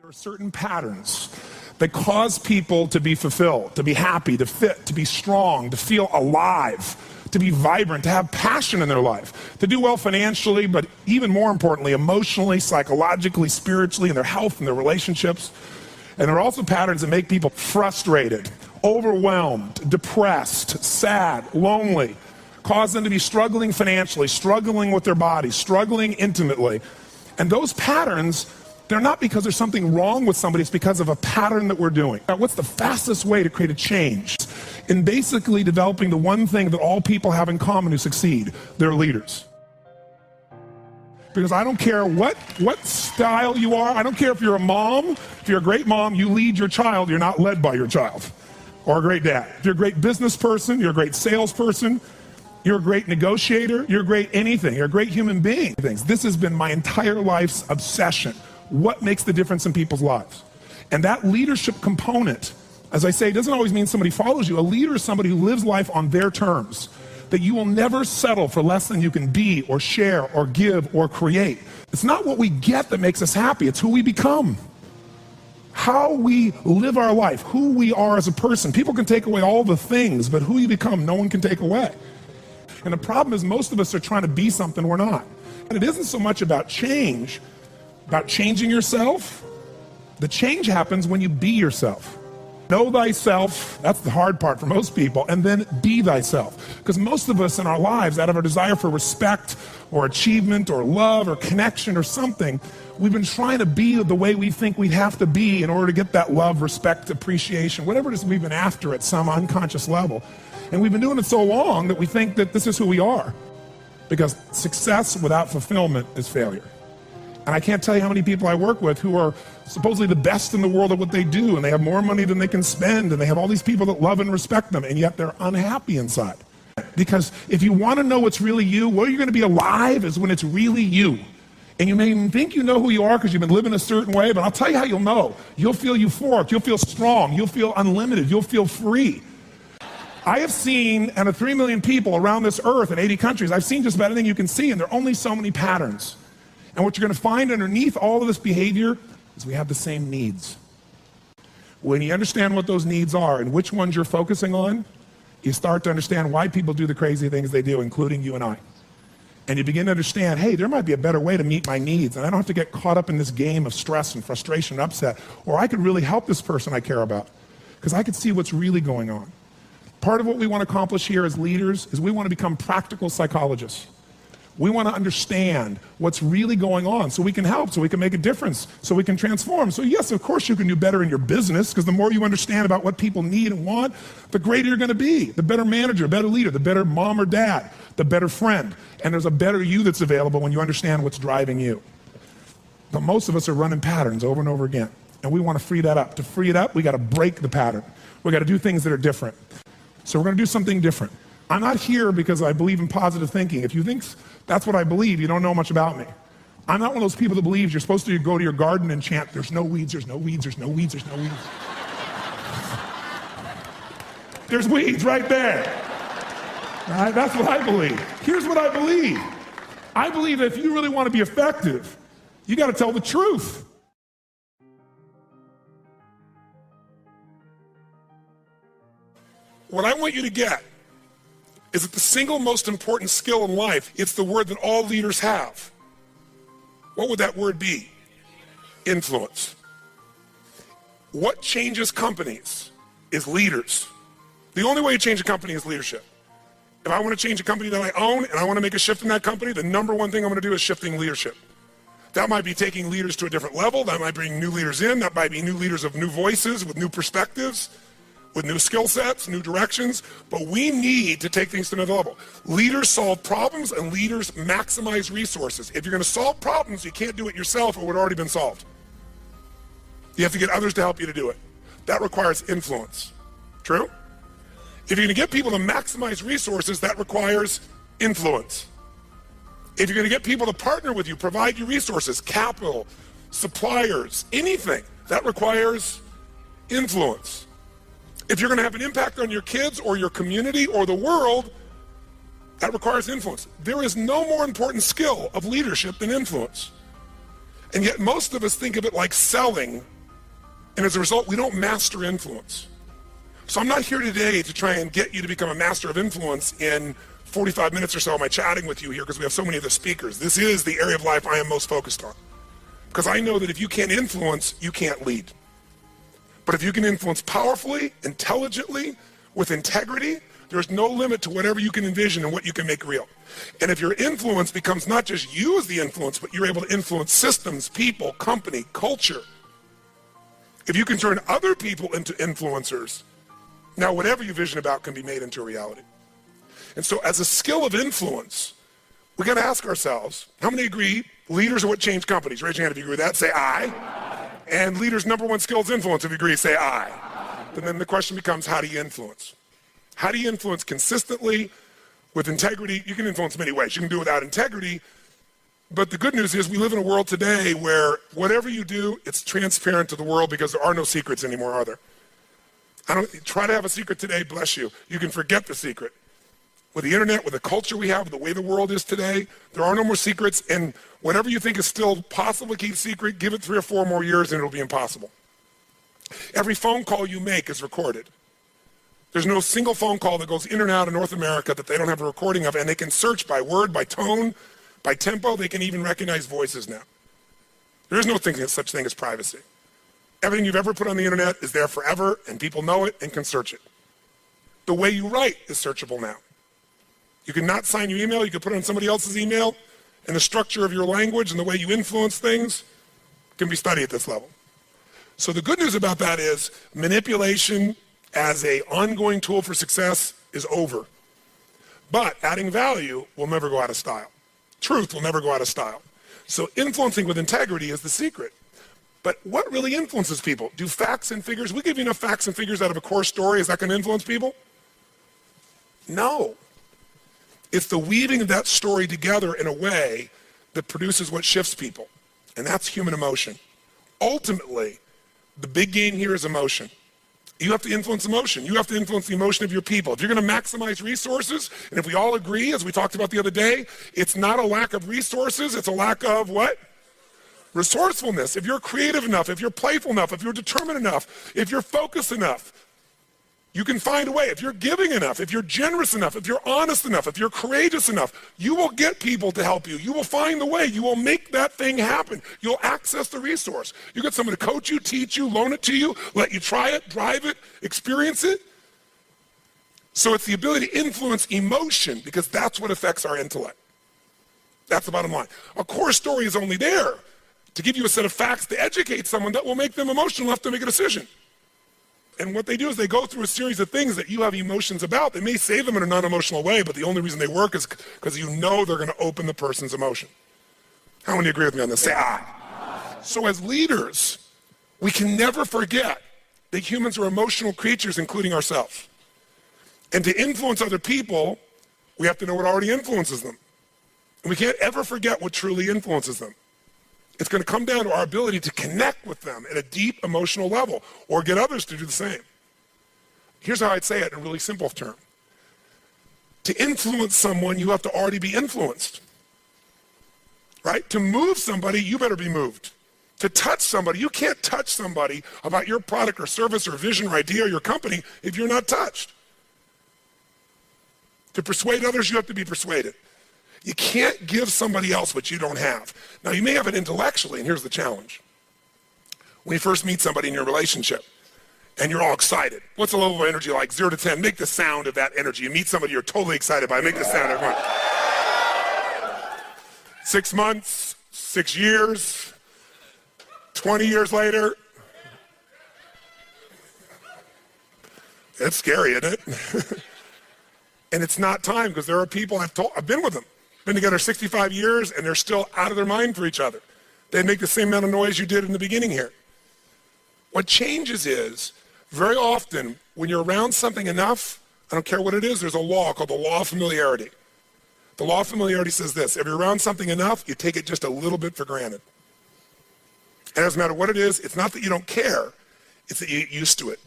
There are certain patterns that cause people to be fulfilled, to be happy, to fit, to be strong, to feel alive, to be vibrant, to have passion in their life, to do well financially, but even more importantly, emotionally, psychologically, spiritually, in their health and their relationships. And there are also patterns that make people frustrated, overwhelmed, depressed, sad, lonely, cause them to be struggling financially, struggling with their body, struggling intimately. And those patterns, they're not because there's something wrong with somebody, it's because of a pattern that we're doing. Now, what's the fastest way to create a change? In basically developing the one thing that all people have in common who succeed, they're leaders. Because I don't care what style you are, I don't care if you're a mom, if you're a great mom, you lead your child, you're not led by your child. Or a great dad. If you're a great business person, you're a great salesperson, you're a great negotiator, you're a great anything, you're a great human being. This has been my entire life's obsession. What makes the difference in people's lives? And that leadership component, as I say, doesn't always mean somebody follows you. A leader is somebody who lives life on their terms, that you will never settle for less than you can be or share or give or create. It's not what we get that makes us happy, it's who we become. How we live our life, who we are as a person. People can take away all the things, but who you become, no one can take away. And the problem is most of us are trying to be something we're not. And it isn't so much about change, about changing yourself. The change happens when you be yourself. Know thyself, that's the hard part for most people, and then be thyself. Because most of us in our lives, out of our desire for respect or achievement or love or connection or something, we've been trying to be the way we think we'd have to be in order to get that love, respect, appreciation, whatever it is we've been after at some unconscious level. And we've been doing it so long that we think that this is who we are. Because success without fulfillment is failure. And I can't tell you how many people I work with who are supposedly the best in the world at what they do, and they have more money than they can spend, and they have all these people that love and respect them, and yet they're unhappy inside. Because if you want to know what's really you, where you're going to be alive is when it's really you. And you may even think you know who you are because you've been living a certain way, but I'll tell you how you'll know. You'll feel euphoric, you'll feel strong, you'll feel unlimited, you'll feel free. I have seen, out of 3 million people around this earth in 80 countries, I've seen just about anything you can see, and there are only so many patterns. And what you're going to find underneath all of this behavior is we have the same needs. When you understand what those needs are and which ones you're focusing on, you start to understand why people do the crazy things they do, including you and I. And you begin to understand, hey, there might be a better way to meet my needs, and I don't have to get caught up in this game of stress and frustration and upset, or I could really help this person I care about, because I could see what's really going on. Part of what we want to accomplish here as leaders is we want to become practical psychologists. We want to understand what's really going on so we can help, so we can make a difference, so we can transform. So yes, of course you can do better in your business, because the more you understand about what people need and want, the greater you're going to be. The better manager, better leader, the better mom or dad, the better friend. And there's a better you that's available when you understand what's driving you. But most of us are running patterns over and over again. And we want to free that up. To free it up, we got to break the pattern. We got to do things that are different. So we're going to do something different. I'm not here because I believe in positive thinking. If you think that's what I believe, you don't know much about me. I'm not one of those people that believes you're supposed to go to your garden and chant, there's no weeds, there's no weeds, there's no weeds, there's no weeds. There's weeds right there. Right? That's what I believe. Here's what I believe. I believe that if you really want to be effective, you got to tell the truth. What I want you to get is that the single most important skill in life, it's the word that all leaders have. What would that word be? Influence. What changes companies is leaders. The only way you change a company is leadership. If I want to change a company that I own and I want to make a shift in that company, the number one thing I'm going to do is shifting leadership. That might be taking leaders to a different level. That might bring new leaders in. That might be new leaders of new voices with new perspectives, with new skill sets, new directions, but we need to take things to another level. Leaders solve problems and leaders maximize resources. If you're going to solve problems, you can't do it yourself or it would have already been solved. You have to get others to help you to do it. That requires influence. True? If you're going to get people to maximize resources, that requires influence. If you're going to get people to partner with you, provide you resources, capital, suppliers, anything, that requires influence. If you're going to have an impact on your kids or your community or the world, that requires influence. There is no more important skill of leadership than influence. And yet most of us think of it like selling And as a result, we don't master influence. So I'm not here today to try and get you to become a master of influence in 45 minutes or so of my chatting with you here, because we have so many of the speakers. This is the area of life I am most focused on. Because I know that if you can't influence, you can't lead. But if you can influence powerfully, intelligently, with integrity, there's no limit to whatever you can envision and what you can make real. And if your influence becomes not just you as the influence, but you're able to influence systems, people, company, culture. If you can turn other people into influencers, now whatever you vision about can be made into a reality. And so as a skill of influence, we got to ask ourselves, how many agree leaders are what change companies? Raise your hand if you agree with that. Say aye. And leaders' number one skill is influence. If you agree, say aye. And then the question becomes, how do you influence? How do you influence consistently with integrity? You can influence many ways. You can do it without integrity. But the good news is we live in a world today where whatever you do, it's transparent to the world, because there are no secrets anymore, are there? Try to have a secret today, bless you. You can forget the secret. With the internet, with the culture we have, the way the world is today, there are no more secrets, and whatever you think is still possible to keep secret, give it 3 or 4 more years and it'll be impossible. Every phone call you make is recorded. There's no single phone call that goes in and out of North America that they don't have a recording of, and they can search by word, by tone, by tempo. They can even recognize voices now. There is no such thing as privacy. Everything you've ever put on the internet is there forever, and people know it and can search it. The way you write is searchable now. You can not sign your email, you can put it on somebody else's email, and the structure of your language and the way you influence things can be studied at this level. So the good news about that is manipulation as an ongoing tool for success is over. But adding value will never go out of style. Truth will never go out of style. So influencing with integrity is the secret. But what really influences people? Do facts and figures, we give you enough facts and figures out of a core story, is that going to influence people? No. It's the weaving of that story together in a way that produces what shifts people. And that's human emotion. Ultimately, the big game here is emotion. You have to influence emotion. You have to influence the emotion of your people. If you're going to maximize resources, and if we all agree, as we talked about the other day, it's not a lack of resources, it's a lack of what? Resourcefulness. If you're creative enough, if you're playful enough, if you're determined enough, if you're focused enough, you can find a way. If you're giving enough, if you're generous enough, if you're honest enough, if you're courageous enough, you will get people to help you. You will find the way. You will make that thing happen. You'll access the resource. You get someone to coach you, teach you, loan it to you, let you try it, drive it, experience it. So it's the ability to influence emotion, because that's what affects our intellect. That's the bottom line. A core story is only there to give you a set of facts to educate someone that will make them emotional enough to make a decision. And what they do is they go through a series of things that you have emotions about. They may say them in a non-emotional way, but the only reason they work is because you know they're going to open the person's emotion. How many agree with me on this? Say aye. So as leaders, we can never forget that humans are emotional creatures, including ourselves. And to influence other people, we have to know what already influences them. And we can't ever forget what truly influences them. It's going to come down to our ability to connect with them at a deep emotional level, or get others to do the same. Here's how I'd say it in a really simple term. To influence someone, you have to already be influenced. Right? To move somebody, you better be moved. To touch somebody, you can't touch somebody about your product or service or vision or idea or your company if you're not touched. To persuade others, you have to be persuaded. You can't give somebody else what you don't have. Now, you may have it intellectually, and here's the challenge. When you first meet somebody in your relationship, and you're all excited, what's the level of energy like? 0 to 10, make the sound of that energy. You meet somebody you're totally excited by, make the sound, everyone. 6 months, 6 years, 20 years later. It's scary, isn't it? And it's not time, because there are people, I've been with them. Been together 65 years, and they're still out of their mind for each other. They make the same amount of noise you did in the beginning here. What changes is, very often, when you're around something enough, I don't care what it is, there's a law called the law of familiarity. The law of familiarity says this: if you're around something enough, you take it just a little bit for granted. And it doesn't matter what it is, it's not that you don't care, it's that you get used to it.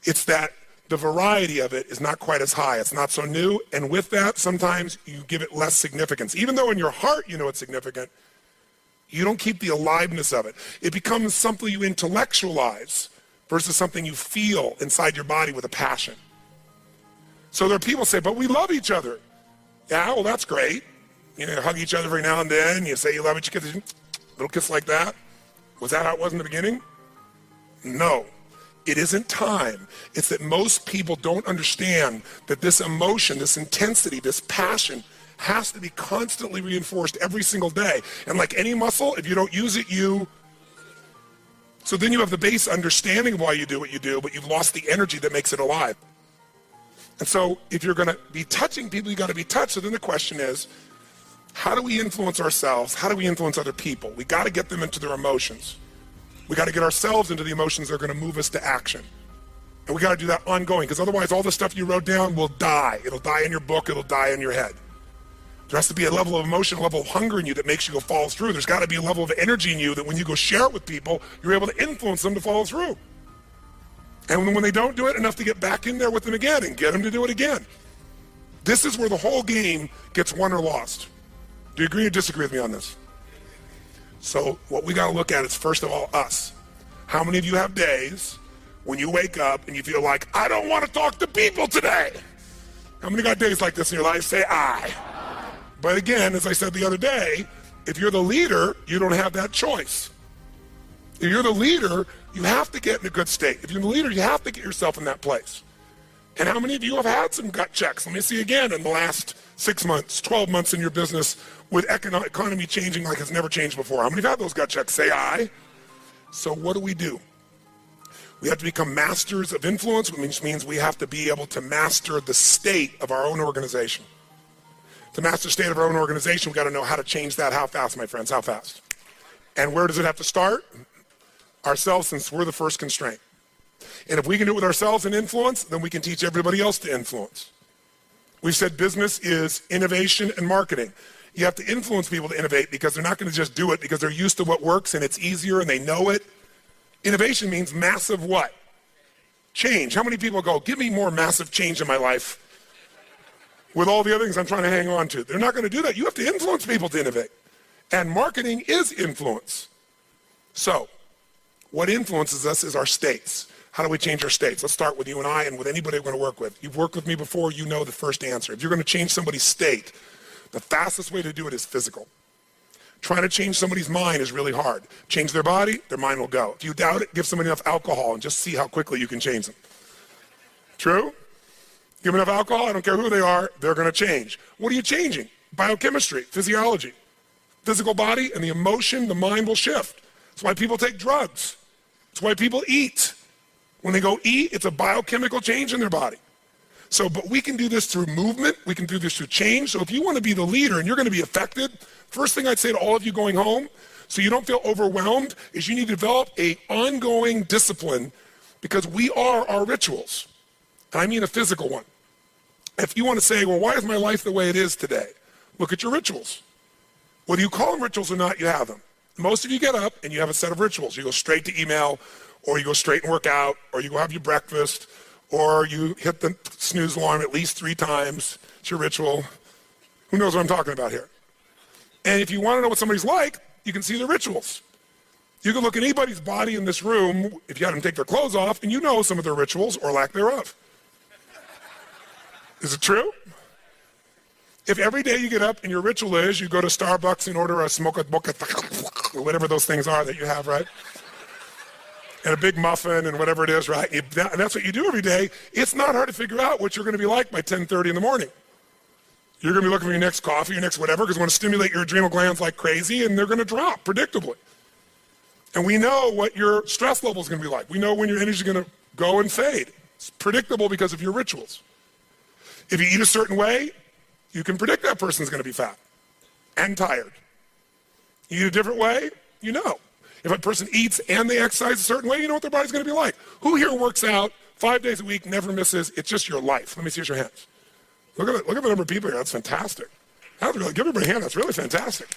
It's that the variety of it is not quite as high. It's not so new, and with that, sometimes you give it less significance. Even though in your heart you know it's significant, You don't keep the aliveness of it. It becomes something you intellectualize versus something you feel inside your body with a passion. So there are people say, but we love each other. Yeah, well, that's great. You know, hug each other every now and then. You say you love each other, little kiss like that. Was that how it was in the beginning? No, it isn't time. It's that most people don't understand that this emotion, this intensity, this passion has to be constantly reinforced every single day. And like any muscle, if you don't use it, so then you have the base understanding of why you do what you do, but you've lost the energy that makes it alive. And so if you're gonna be touching people, you gotta be touched. So then the question is, how do we influence ourselves? How do we influence other people? We gotta get them into their emotions. We gotta get ourselves into the emotions that are gonna move us to action. And we gotta do that ongoing, because otherwise all the stuff you wrote down will die. It'll die in your book, it'll die in your head. There has to be a level of emotion, a level of hunger in you that makes you go follow through. There's got to be a level of energy in you that when you go share it with people, you're able to influence them to follow through. And when they don't do it, enough to get back in there with them again and get them to do it again. This is where the whole game gets won or lost. Do you agree or disagree with me on this? So what we got to look at is, first of all, us. How many of you have days when you wake up and you feel like, I don't want to talk to people today? How many got days like this in your life? Say I. But again, as I said the other day, if you're the leader, you don't have that choice. If you're the leader, you have to get in a good state. If you're the leader, you have to get yourself in that place. And how many of you have had some gut checks? Let me see again in the last 6 months, 12 months in your business with economy changing like it's never changed before. How many have had those gut checks? Say I. So what do? We have to become masters of influence, which means we have to be able to master the state of our own organization. To master the state of our own organization, we've got to know how to change that. How fast, my friends? How fast? And where does it have to start? Ourselves, since we're the first constraint. And if we can do it with ourselves and influence, then we can teach everybody else to influence. We've said business is innovation and marketing. You have to influence people to innovate because they're not going to just do it because they're used to what works and it's easier and they know it. Innovation means massive what? Change. How many people go, give me more massive change in my life? With all the other things I'm trying to hang on to. They're not going to do that. You have to influence people to innovate. And marketing is influence. So, what influences us is our states. How do we change our states? Let's start with you and I and with anybody we're going to work with. You've worked with me before, you know the first answer. If you're going to change somebody's state, the fastest way to do it is physical. Trying to change somebody's mind is really hard. Change their body, their mind will go. If you doubt it, give somebody enough alcohol and just see how quickly you can change them. True? Give them enough alcohol, I don't care who they are, they're going to change. What are you changing? Biochemistry, physiology. Physical body and the emotion, the mind will shift. That's why people take drugs. That's why people eat. When they go eat, it's a biochemical change in their body. So, but we can do this through movement. We can do this through change. So if you want to be the leader and you're going to be affected, first thing I'd say to all of you going home, so you don't feel overwhelmed, is you need to develop an ongoing discipline because we are our rituals. And I mean a physical one. If you want to say, well, why is my life the way it is today? Look at your rituals. Whether you call them rituals or not, you have them. Most of you get up and you have a set of rituals. You go straight to email, or you go straight and work out, or you go have your breakfast, or you hit the snooze alarm at least 3 times. It's your ritual. Who knows what I'm talking about here? And if you want to know what somebody's like, you can see the rituals. You can look at anybody's body in this room, if you had them take their clothes off, and you know some of their rituals or lack thereof. Is it true? If every day you get up and your ritual is you go to Starbucks and order a smoke boca, or whatever those things are that you have, right? And a big muffin and whatever it is, right? And that's what you do every day. It's not hard to figure out what you're going to be like by 10:30 in the morning. You're going to be looking for your next coffee, your next whatever, because we want to stimulate your adrenal glands like crazy, and they're going to drop predictably. And we know what your stress level is going to be like. We know when your energy is going to go and fade. It's predictable because of your rituals. If you eat a certain way, you can predict that person's going to be fat and tired. You eat a different way, you know. If a person eats and they exercise a certain way, you know what their body's going to be like. Who here works out 5 days a week, never misses? It's just your life. Let me see your hands. Look at the number of people here. That's fantastic. Give everybody a hand. That's really fantastic.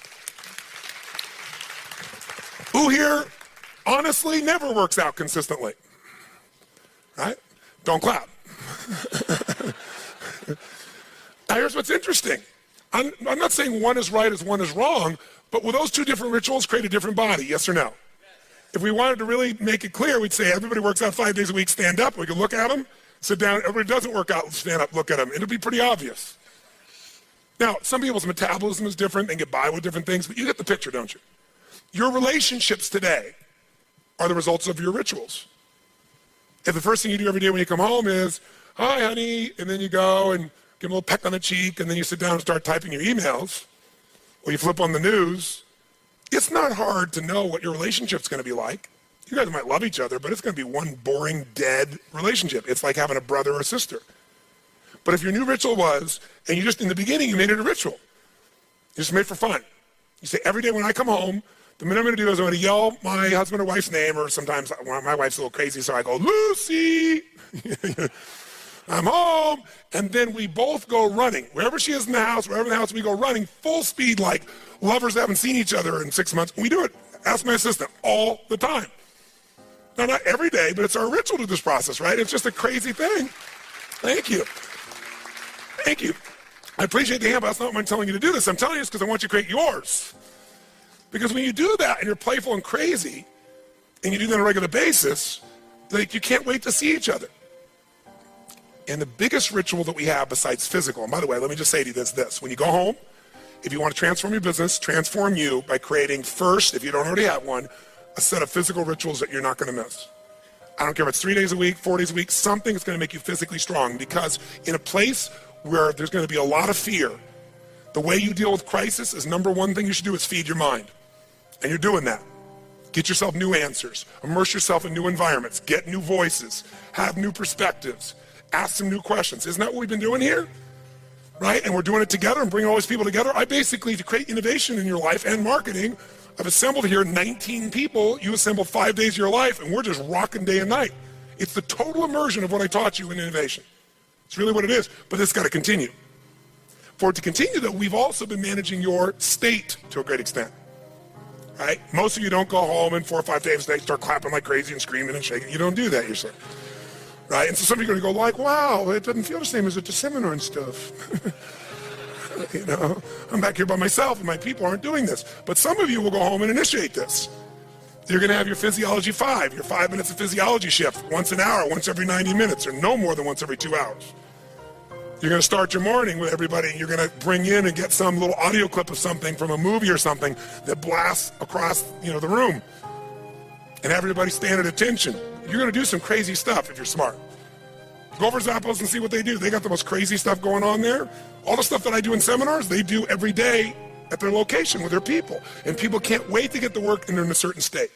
Who here honestly never works out consistently? Right? Don't clap. Now here's what's interesting. I'm not saying one is right as one is wrong, but will those two different rituals create a different body, yes or no? If we wanted to really make it clear, we'd say everybody works out 5 days a week, stand up, we can look at them, sit down, everybody doesn't work out, stand up, look at them. It'll be pretty obvious. Now, some people's metabolism is different, they get by with different things, but you get the picture, don't you? Your relationships today are the results of your rituals. If the first thing you do every day when you come home is, hi, honey, and then you go and give them a little peck on the cheek, and then you sit down and start typing your emails, or you flip on the news, it's not hard to know what your relationship's going to be like. You guys might love each other, but it's going to be one boring, dead relationship. It's like having a brother or a sister. But if your new ritual was, and you just, in the beginning, you made it a ritual. You just made it for fun. You say, every day when I come home, the minute I'm going to do is I'm going to yell my husband or wife's name, or sometimes my wife's a little crazy, so I go, Lucy, I'm home. And then we both go running. Wherever she is in the house, wherever in the house, we go running full speed like lovers that haven't seen each other in 6 months. We do it, ask my assistant, all the time. Now, not every day, but it's our ritual to this process, right? It's just a crazy thing. Thank you. Thank you. I appreciate the hand, but that's not why I'm telling you to do this. I'm telling you this because I want you to create yours. Because when you do that and you're playful and crazy, and you do that on a regular basis, like you can't wait to see each other. And the biggest ritual that we have besides physical, and by the way, let me just say to you this. When you go home, if you want to transform your business, transform you by creating first, if you don't already have one, a set of physical rituals that you're not going to miss. I don't care if it's 3 days a week, 4 days a week, something that's going to make you physically strong, because in a place where there's going to be a lot of fear, the way you deal with crisis is number one thing you should do is feed your mind. And you're doing that. Get yourself new answers. Immerse yourself in new environments. Get new voices. Have new perspectives. Ask some new questions. Isn't that what we've been doing here? Right? And we're doing it together and bringing all these people together. I basically, to create innovation in your life and marketing, I've assembled here 19 people. You assembled 5 days of your life, and we're just rocking day and night. It's the total immersion of what I taught you in innovation. It's really what it is, but it's got to continue. For it to continue, though, we've also been managing your state to a great extent. Right? Most of you don't go home in 4 or 5 days and start clapping like crazy and screaming and shaking. You don't do that yourself. Right? And so some of you are going to go like, wow, it doesn't feel the same as at the seminar and stuff. You know, I'm back here by myself and my people aren't doing this. But some of you will go home and initiate this. You're going to have your Physiology 5, your 5 minutes of physiology shift, once an hour, once every 90 minutes, or no more than once every 2 hours. You're going to start your morning with everybody, and you're going to bring in and get some little audio clip of something from a movie or something that blasts across, the room. And have everybody stand at attention. You're going to do some crazy stuff if you're smart. Go over Zappos and see what they do. They got the most crazy stuff going on there. All the stuff that I do in seminars, they do every day at their location with their people. And people can't wait to get to work and they're in a certain state.